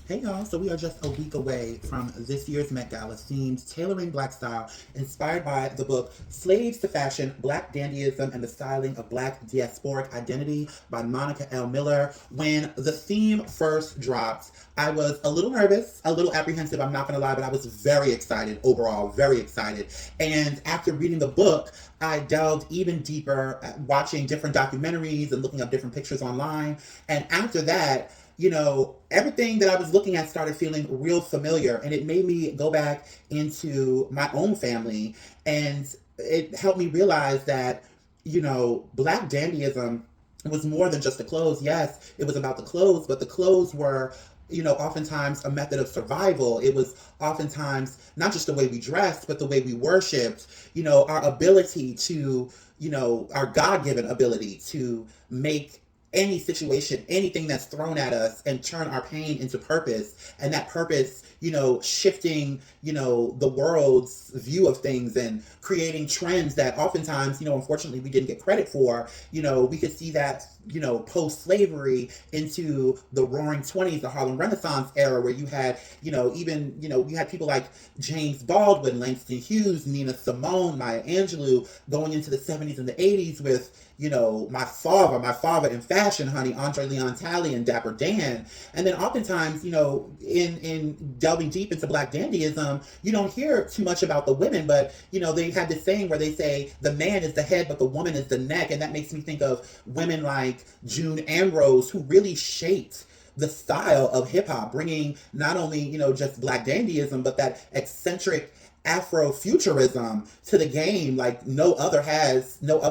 Hey y'all, so we are just a week away from this year's Met Gala themed Tailoring Black Style, inspired by the book Slaves to Fashion, Black Dandyism and the Styling of Black Diasporic Identity by Monica L. Miller. When the theme first dropped, I was a little nervous, a little apprehensive, I'm not gonna lie, but I was very excited overall, very excited. And after reading the book, I delved even deeper, watching different documentaries and looking up different pictures online. And after that, everything that I was looking at started feeling real familiar, and it made me go back into my own family, and it helped me realize that, Black dandyism was more than just the clothes. Yes, it was about the clothes, but the clothes were, oftentimes a method of survival. It was oftentimes not just the way we dressed, but the way we worshiped, our ability to, our God given ability to make any situation, anything that's thrown at us and turn our pain into purpose. And that purpose, shifting, the world's view of things and creating trends that oftentimes, unfortunately we didn't get credit for. We could see that, post-slavery into the roaring 20s, the Harlem Renaissance era, where you had, you had people like James Baldwin, Langston Hughes, Nina Simone, Maya Angelou, going into the 70s and the 80s with, my father in fashion, honey, Andre Leon Talley and Dapper Dan. And then oftentimes, in delving deep into Black dandyism, you don't hear too much about the women, but, they had this saying where they say the man is the head, but the woman is the neck. And that makes me think of women like June Ambrose, who really shaped the style of hip hop, bringing not only, just Black dandyism, but that eccentric Afrofuturism to the game like no other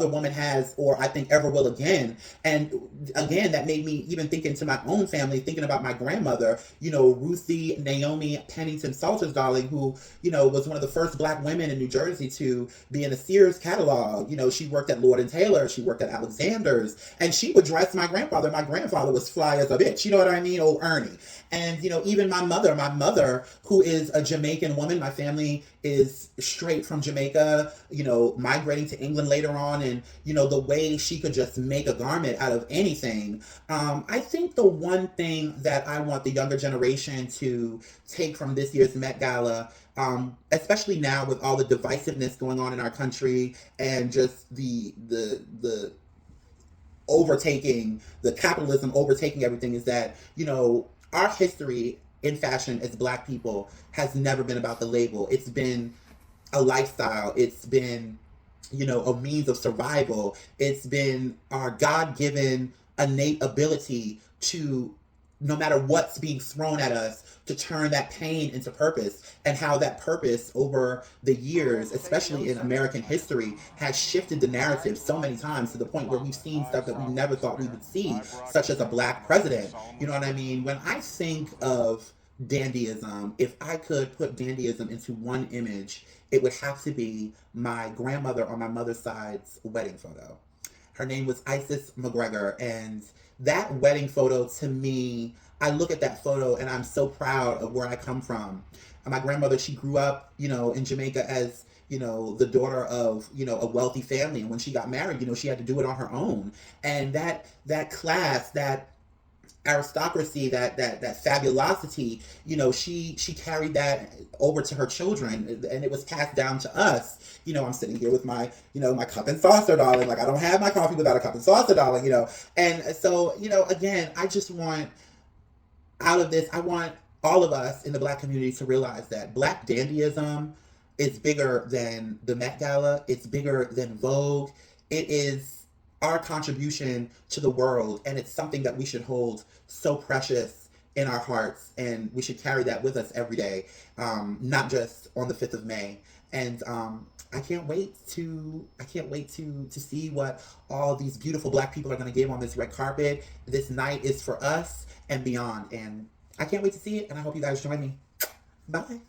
woman has, or I think ever will again. And again, that made me even think into my own family, thinking about my grandmother, Ruthie Naomi Pennington Salters Darling, who, was one of the first Black women in New Jersey to be in the Sears catalog. She worked at Lord and Taylor, she worked at Alexander's, and she would dress my grandfather. My grandfather was fly as a bitch, you know what I mean? Old Ernie. And, even my mother, who is a Jamaican woman, my family is straight from Jamaica, migrating to England later on, and, the way she could just make a garment out of anything. I think the one thing that I want the younger generation to take from this year's Met Gala, especially now with all the divisiveness going on in our country and just the overtaking, the capitalism overtaking everything, is that, our history in fashion as Black people has never been about the label. It's been a lifestyle. It's been, a means of survival. It's been our God-given innate ability to, no matter what's being thrown at us, to turn that pain into purpose, and how that purpose over the years, especially in American history, has shifted the narrative so many times to the point where we've seen stuff that we never thought we would see, such as a Black president. You know what I mean? When I think of dandyism, if I could put dandyism into one image, it would have to be my grandmother on my mother's side's wedding photo. Her name was Isis McGregor, and that wedding photo, to me, I look at that photo and I'm so proud of where I come from. My grandmother, she grew up, in Jamaica as, the daughter of, a wealthy family. And when she got married, she had to do it on her own. And that class, that aristocracy, that fabulosity, she carried that over to her children, and it was passed down to us. I'm sitting here with my, my cup and saucer, darling. Like, I don't have my coffee without a cup and saucer, darling. And so, again, I just want, out of this, I want all of us in the Black community to realize that Black dandyism is bigger than the Met Gala. It's bigger than Vogue. It is our contribution to the world, and it's something that we should hold so precious in our hearts, and we should carry that with us every day, not just on the 5th of May. And I can't wait to see what all these beautiful Black people are going to give on this red carpet. This night is for us and beyond, and I can't wait to see it, and I hope you guys join me. Bye.